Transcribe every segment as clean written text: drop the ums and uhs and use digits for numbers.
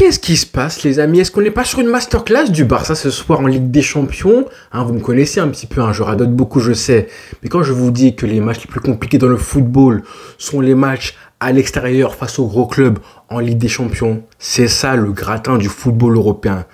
Qu'est-ce qui se passe, les amis? Est-ce qu'on n'est pas sur une masterclass du Barça ce soir en Ligue des Champions? Vous me connaissez un petit peu, je radote beaucoup, je sais. Mais quand je vous dis que les matchs les plus compliqués dans le football sont les matchs à l'extérieur face aux gros clubs en Ligue des Champions, c'est ça le gratin du football européen.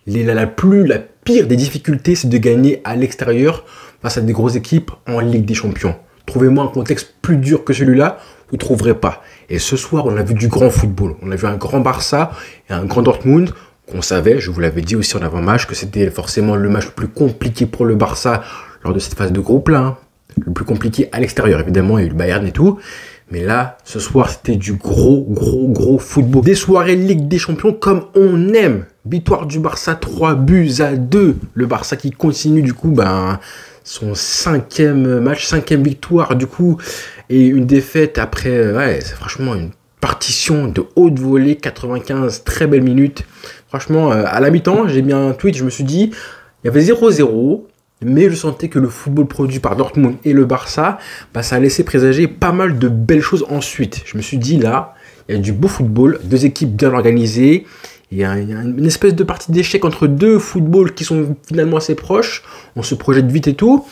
La pire des difficultés, c'est de gagner à l'extérieur face à des grosses équipes en Ligue des Champions. Trouvez-moi un contexte plus dur que celui-là, vous ne trouverez pas. Et ce soir, on a vu du grand football. On a vu un grand Barça et un grand Dortmund qu'on savait, je vous l'avais dit aussi en avant-match, que c'était forcément le match le plus compliqué pour le Barça lors de cette phase de groupe-là. Le plus compliqué à l'extérieur, évidemment, il y a eu le Bayern et tout. Mais là, ce soir, c'était du gros football. Des soirées Ligue des Champions comme on aime. Victoire du Barça, 3-2. Le Barça qui continue, du coup, son 5e match, 5e victoire, du coup, et une défaite après, c'est franchement une partition de haute volée, 95, très belle minute. Franchement, à la mi-temps, j'ai mis un tweet, je me suis dit, il y avait 0-0, mais je sentais que le football produit par Dortmund et le Barça, ça a laissé présager pas mal de belles choses ensuite. Je me suis dit, là, il y a du beau football, deux équipes bien organisées. Il y a une espèce de partie d'échec entre deux footballs qui sont finalement assez proches. On se projette vite et tout.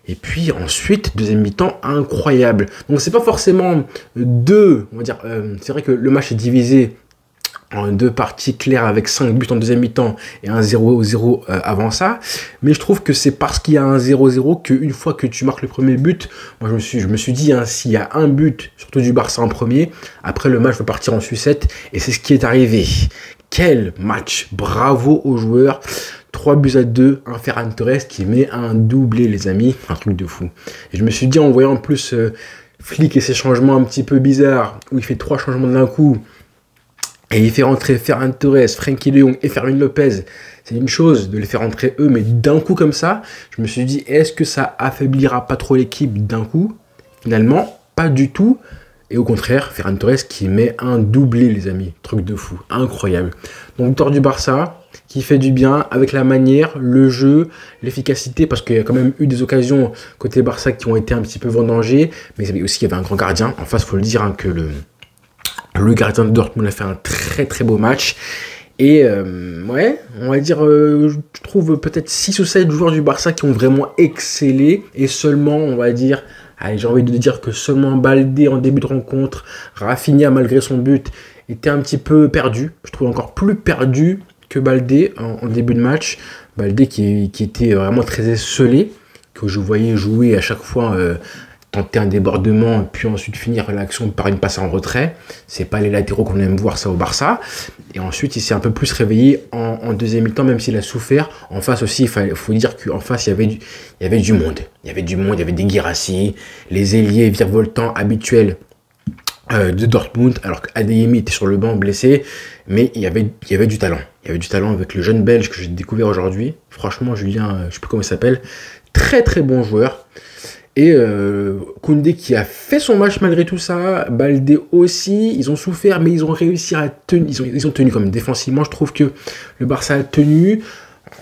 Et puis ensuite, deuxième mi-temps, incroyable. Donc c'est pas forcément deux, on va dire, c'est vrai que le match est divisé en deux parties claires avec 5 buts en deuxième mi-temps et un 0-0 avant ça. Mais je trouve que c'est parce qu'il y a un 0-0 qu'une fois que tu marques le premier but, moi je me suis dit, s'il y a un but, surtout du Barça en premier, après le match va partir en sucette. Et c'est ce qui est arrivé. Quel match! Bravo aux joueurs. 3-2, un Ferran Torres qui met un doublé, les amis. Un truc de fou. Et je me suis dit, en voyant en plus Flick et ses changements un petit peu bizarres, où il fait 3 changements d'un coup, et il fait rentrer Ferran Torres, Frenkie de Jong et Fermin Lopez. C'est une chose de les faire rentrer eux, mais d'un coup comme ça, je me suis dit, est-ce que ça affaiblira pas trop l'équipe d'un coup? Finalement, pas du tout. Et au contraire, Ferran Torres qui met un doublé, les amis. Truc de fou, incroyable. Donc, victoire du Barça, qui fait du bien avec la manière, le jeu, l'efficacité, parce qu'il y a quand même eu des occasions côté Barça qui ont été un petit peu vendangées, mais aussi il y avait un grand gardien. En face, il faut le dire, que le gardien de Dortmund a fait un très beau match. Et on va dire, je trouve peut-être 6 ou 7 joueurs du Barça qui ont vraiment excellé. Et seulement, on va dire, j'ai envie de dire que seulement Baldé en début de rencontre, Rafinha malgré son but, était un petit peu perdu. Je trouve encore plus perdu que Baldé en début de match. Baldé qui était vraiment très esselé, que je voyais jouer à chaque fois, tenter un débordement, puis ensuite finir l'action par une passe en retrait. C'est pas les latéraux qu'on aime voir ça au Barça. Et ensuite, il s'est un peu plus réveillé en deuxième mi-temps, même s'il a souffert. En face aussi, il faut dire qu'en face, il y avait du monde. Il y avait du monde, il y avait des Guirassy, les ailiers virevoltants habituels de Dortmund, alors qu'Adeyemi était sur le banc blessé, mais il y avait du talent. Il y avait du talent avec le jeune Belge que j'ai découvert aujourd'hui. Franchement, Julien, je ne sais plus comment il s'appelle, très bon joueur. Et Koundé qui a fait son match malgré tout ça, Baldé aussi, ils ont souffert, mais ils ont réussi à tenir, ils ont tenu comme défensivement. Je trouve que le Barça a tenu.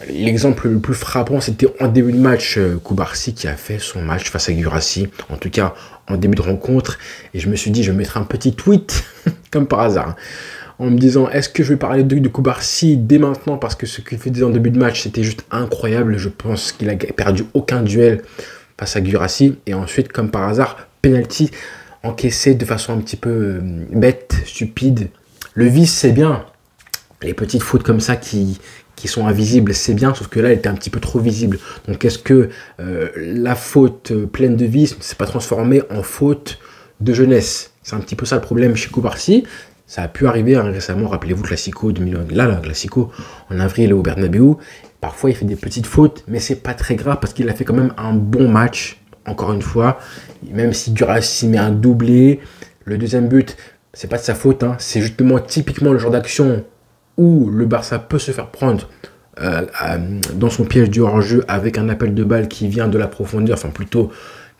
L'exemple le plus frappant, c'était en début de match, Koubarsi qui a fait son match face à Guirassy, en tout cas en début de rencontre. Et je me suis dit, je vais mettre un petit tweet, comme par hasard, en me disant, est-ce que je vais parler de Koubarsi dès maintenant, parce que ce qu'il faisait en début de match, c'était juste incroyable. Je pense qu'il a perdu aucun duel face à Guirassy. Et ensuite, comme par hasard, penalty encaissé de façon un petit peu bête, stupide. Le vice, c'est bien. Les petites fautes comme ça qui sont invisibles, c'est bien, sauf que là, elle était un petit peu trop visible. Donc, est-ce que la faute pleine de vice ne s'est pas transformée en faute de jeunesse? C'est un petit peu ça le problème chez Koubarsi. Ça a pu arriver récemment, rappelez-vous, Classico 2000, là, Classico en avril au Bernabéu. Parfois, il fait des petites fautes, mais c'est pas très grave parce qu'il a fait quand même un bon match, encore une fois. Même si Guirassy met un doublé, le deuxième but, c'est pas de sa faute, c'est justement typiquement le genre d'action où le Barça peut se faire prendre dans son piège du hors-jeu avec un appel de balle qui vient de la profondeur, enfin plutôt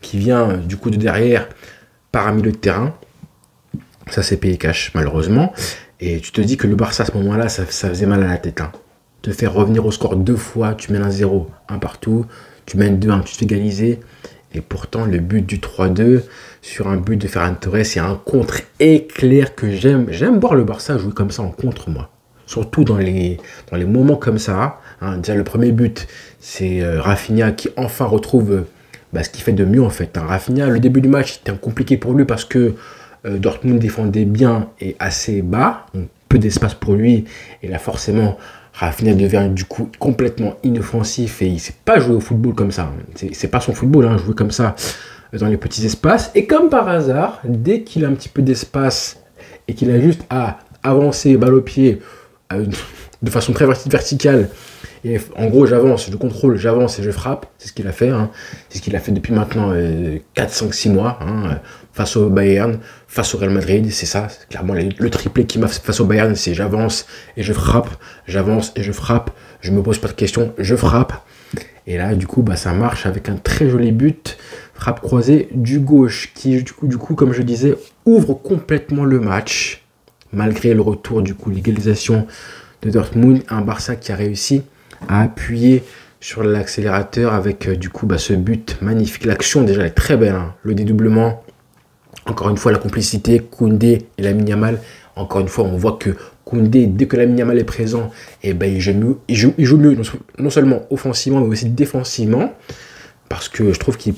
qui vient du coup de derrière par un milieu de terrain. Ça s'est payé cash malheureusement. Et tu te dis que le Barça à ce moment-là, ça faisait mal à la tête. Te faire revenir au score 2 fois, tu mènes un 0, un partout, tu mènes 2-1, tu te fais égaliser. Et pourtant, le but du 3-2 sur un but de Ferran Torres, c'est un contre éclair que j'aime. J'aime voir le Barça jouer comme ça en contre, moi. surtout dans les moments comme ça. Hein. Déjà, le premier but, c'est Rafinha qui enfin retrouve ce qu'il fait de mieux en fait. Hein. Rafinha, le début du match, c'était compliqué pour lui parce que Dortmund défendait bien et assez bas, donc peu d'espace pour lui. Et là, forcément, Rafinha devient du coup complètement inoffensif et il ne sait pas jouer au football comme ça. C'est pas son football, hein, jouer comme ça dans les petits espaces. Et comme par hasard, dès qu'il a un petit peu d'espace et qu'il a juste à avancer, balle au pied, de façon très verticale, et en gros, j'avance, je contrôle, j'avance et je frappe. C'est ce qu'il a fait. Hein. C'est ce qu'il a fait depuis maintenant 4, 5, 6 mois. Hein, face au Bayern, face au Real Madrid. C'est ça, c'est clairement le triplé qui m'a fait face au Bayern. C'est j'avance et je frappe. J'avance et je frappe. Je me pose pas de questions, je frappe. Et là, du coup, ça marche avec un très joli but. Frappe croisée du gauche qui, du coup, comme je disais, ouvre complètement le match. Malgré le retour, du coup, l'égalisation de Dortmund. Un Barça qui a réussi à appuyer sur l'accélérateur avec du coup ce but magnifique. L'action déjà est très belle, hein. Le dédoublement, encore une fois la complicité, Koundé et Lamine Yamal. Encore une fois, on voit que Koundé, dès que Lamine Yamal est présent, il joue mieux, non seulement offensivement mais aussi défensivement, parce que je trouve qu'il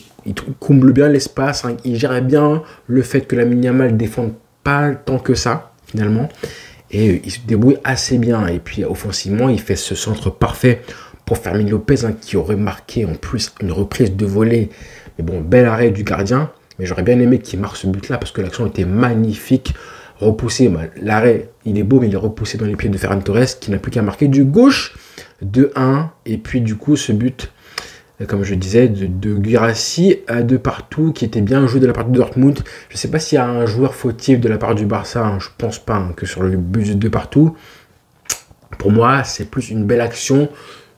comble bien l'espace, hein. Il gère bien le fait que Lamine Yamal ne défende pas tant que ça finalement. Et il se débrouille assez bien. Et puis offensivement, il fait ce centre parfait pour Fermin Lopez, hein, qui aurait marqué en plus une reprise de volée. Mais bon, bel arrêt du gardien. Mais j'aurais bien aimé qu'il marque ce but-là parce que l'action était magnifique. Repoussé, l'arrêt, il est beau, mais il est repoussé dans les pieds de Ferran Torres qui n'a plus qu'à marquer du gauche 2-1. Et puis du coup, ce but, comme je disais, de Guirassy à de partout, qui était bien joué de la part de Dortmund. Je ne sais pas s'il y a un joueur fautif de la part du Barça, hein, je ne pense pas, hein, que sur le but de partout. Pour moi, c'est plus une belle action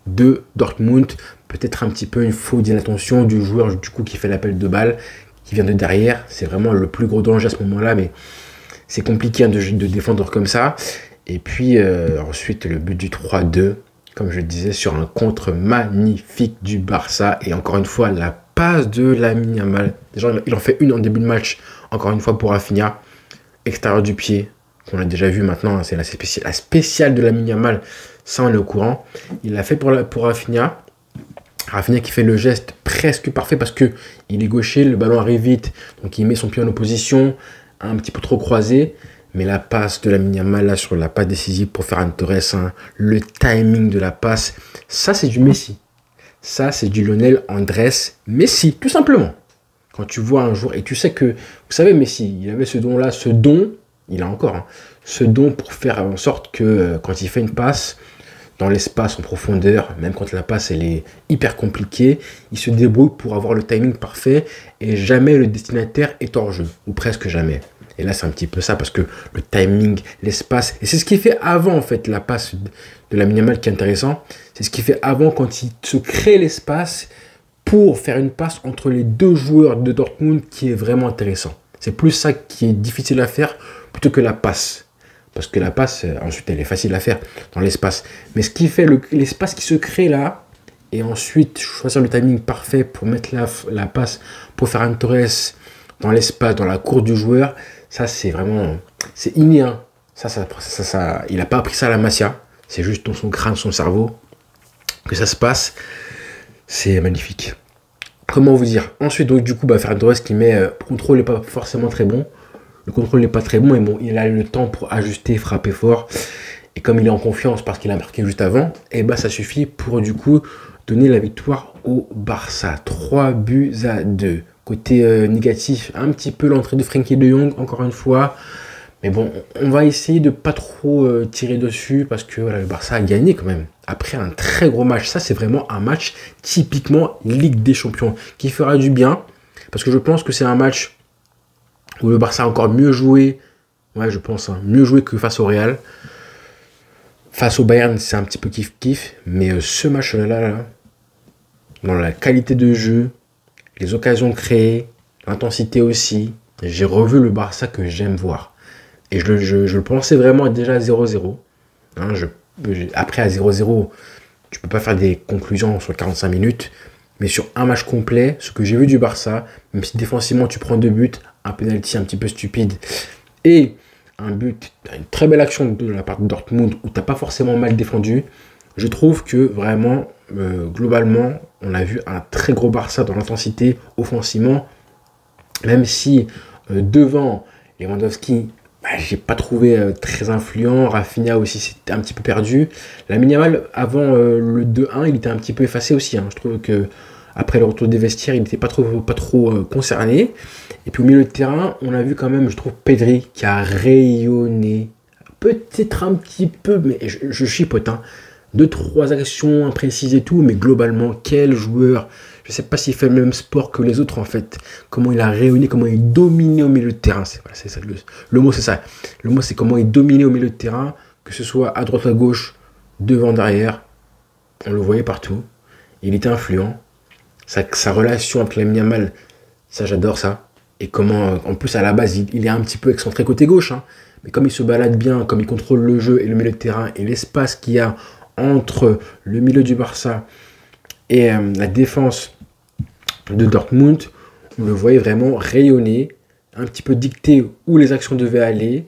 de Dortmund, peut-être un petit peu une faute d'inattention du joueur du coup qui fait l'appel de balle, qui vient de derrière. C'est vraiment le plus gros danger à ce moment-là, mais c'est compliqué, hein, de défendre comme ça. Et puis ensuite, le but du 3-2. Comme je le disais, sur un contre magnifique du Barça. Et encore une fois, la passe de Lamine Yamal. Déjà, il en fait une en début de match. Encore une fois pour Rafinha. Extérieur du pied, qu'on a déjà vu maintenant. Hein, c'est la spéciale de Lamine Yamal. Ça, on est au courant. Il l'a fait pour Rafinha. Rafinha qui fait le geste presque parfait parce qu'il est gaucher. Le ballon arrive vite. Donc, il met son pied en opposition. Un petit peu trop croisé. Mais la passe de Lamine Yamal là sur la passe décisive pour Ferran Torres, hein, le timing de la passe, ça c'est du Messi. Ça c'est du Lionel Andrés Messi, tout simplement. Quand tu vois un jour, et tu sais que, vous savez Messi, il avait ce don-là, il a encore, hein, ce don pour faire en sorte que quand il fait une passe, dans l'espace en profondeur, même quand la passe elle est hyper compliquée, il se débrouille pour avoir le timing parfait et jamais le destinataire est hors jeu, ou presque jamais. Et là, c'est un petit peu ça, parce que le timing, l'espace, et c'est ce qu'il fait avant, en fait, la passe de Lamine Yamal qui est intéressant. C'est ce qu'il fait avant, quand il se crée l'espace pour faire une passe entre les deux joueurs de Dortmund qui est vraiment intéressant. C'est plus ça qui est difficile à faire plutôt que la passe. Parce que la passe, ensuite, elle est facile à faire dans l'espace. Mais ce qui fait l'espace qui se crée là, et ensuite choisir le timing parfait pour mettre la passe pour faire un Torres dans l'espace, dans la cour du joueur, ça, c'est vraiment... C'est inné, hein. Il n'a pas appris ça à la Masia. C'est juste dans son crâne, son cerveau, que ça se passe. C'est magnifique. Comment vous dire? Ensuite, donc, du coup, Ferran Torres qui met... le contrôle n'est pas forcément très bon. Le contrôle n'est pas très bon. Et bon, il a le temps pour ajuster, frapper fort. Et comme il est en confiance parce qu'il a marqué juste avant, et ça suffit pour, du coup, donner la victoire au Barça. 3-2. Côté négatif, un petit peu l'entrée de Frenkie de Jong, encore une fois. Mais bon, on va essayer de pas trop tirer dessus parce que voilà, le Barça a gagné quand même. Après un très gros match. Ça, c'est vraiment un match typiquement Ligue des Champions qui fera du bien. Parce que je pense que c'est un match où le Barça a encore mieux joué. Ouais, je pense, hein, mieux joué que face au Real. Face au Bayern, c'est un petit peu kiff-kiff. Mais ce match-là, dans la qualité de jeu, les occasions créées, l'intensité aussi. J'ai revu le Barça que j'aime voir. Et je le pensais vraiment déjà à 0-0. Hein, après, à 0-0, tu peux pas faire des conclusions sur 45 minutes. Mais sur un match complet, ce que j'ai vu du Barça, même si défensivement tu prends 2 buts, un penalty un petit peu stupide, et un but, une très belle action de la part de Dortmund où tu n'as pas forcément mal défendu. Je trouve que vraiment, globalement, on a vu un très gros Barça dans l'intensité offensivement, même si devant Lewandowski, j'ai pas trouvé très influent. Rafinha aussi, c'était un petit peu perdu. Lamine Yamal, avant le 2-1, il était un petit peu effacé aussi. Je trouve que après le retour des vestiaires, il n'était pas trop concerné. Et puis au milieu de terrain, on a vu quand même, je trouve, Pedri qui a rayonné. Peut-être un petit peu, mais je chipote. 2-3 actions imprécises et tout, mais globalement, quel joueur. Je ne sais pas s'il fait le même sport que les autres en fait. Comment il a rayonné, comment il dominait au milieu de terrain. C'est ça, le mot c'est ça. Le mot c'est comment il dominait au milieu de terrain, que ce soit à droite, à gauche, devant, derrière. On le voyait partout. Il était influent. Sa relation avec Lamine Yamal, ça j'adore ça. Et comment, en plus à la base, il est un petit peu excentré côté gauche. Mais comme il se balade bien, comme il contrôle le jeu et le milieu de terrain et l'espace qu'il y a entre le milieu du Barça et la défense de Dortmund, on le voyait vraiment rayonner, un petit peu dicter où les actions devaient aller,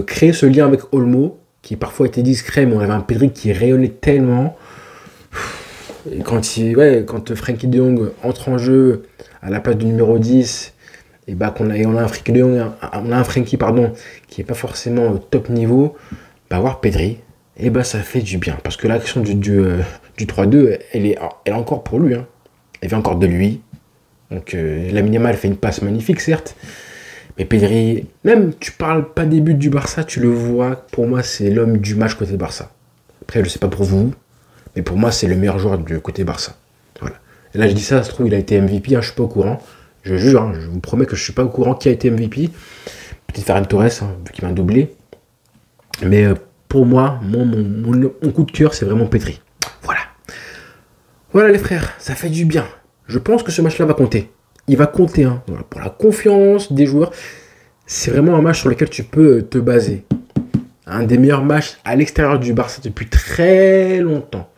créer ce lien avec Olmo, qui parfois était discret, mais on avait un Pedri qui rayonnait tellement. Et quand Frenkie de Jong entre en jeu à la place du numéro 10, et on a un Frenkie de Jong, on a un Frenkie qui n'est pas forcément au top niveau, voir Pedri, ça fait du bien. Parce que l'action du 3-2, elle est encore pour lui. Elle vient encore de lui. Donc Lamine Yamal fait une passe magnifique, certes. Mais Pedri, même tu parles pas des buts du Barça, tu le vois. Pour moi, c'est l'homme du match côté Barça. Après, je sais pas pour vous, mais pour moi, c'est le meilleur joueur du côté Barça. Voilà. Et là, je dis ça se trouve, il a été MVP, je suis pas au courant. Je jure, je vous promets que je suis pas au courant qui a été MVP. Peut-être Ferran Torres, vu qu'il m'a doublé. Mais pour moi, mon coup de cœur, c'est vraiment Pedri. Voilà. Voilà les frères, ça fait du bien. Je pense que ce match-là va compter. Il va compter voilà, pour la confiance des joueurs. C'est vraiment un match sur lequel tu peux te baser. Un des meilleurs matchs à l'extérieur du Barça depuis très longtemps.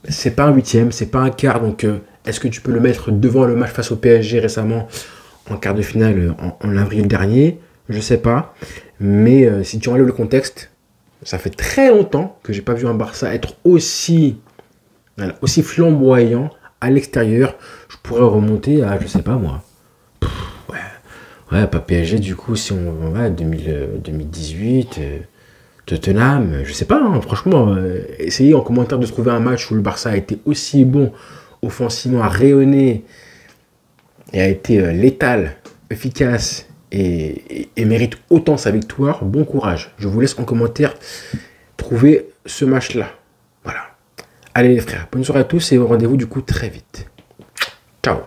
C'est pas un huitième, c'est pas un quart. Donc, est-ce que tu peux le mettre devant le match face au PSG récemment en quart de finale en avril dernier? Je sais pas. Mais si tu enlèves le contexte, ça fait très longtemps que j'ai pas vu un Barça être aussi flamboyant à l'extérieur. Je pourrais remonter à, je sais pas moi. Pas PSG du coup, si on va 2018, Tottenham, je sais pas, franchement, essayez en commentaire de trouver un match où le Barça a été aussi bon offensivement, a rayonné et a été létal, efficace et mérite autant sa victoire. Bon courage. Je vous laisse en commentaire trouver ce match-là. Voilà. Allez les frères, bonne soirée à tous et au rendez-vous du coup très vite. Ciao.